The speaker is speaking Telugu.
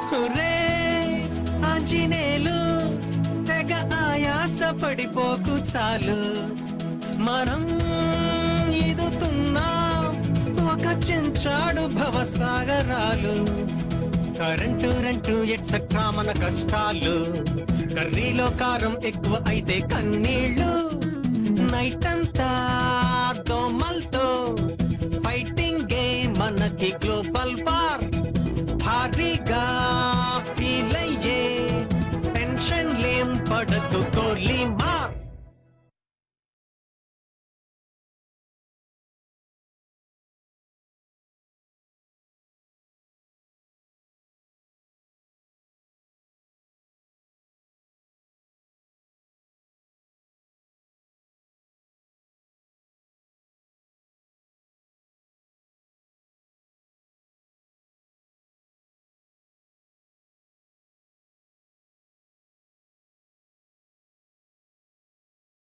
హురే ఆంజనేయులు తెగ ఆయాస పడిపోకు చాలు మనం ఈదుతున్నాం ఒక చెంచాడు భవసాగరాలు కరెంటు రెంటు ఎట్సెట్రా మన కష్టాలు కర్రీలో కారం ఎక్కువ అయితే కన్నీళ్ళు నైట్ అంతా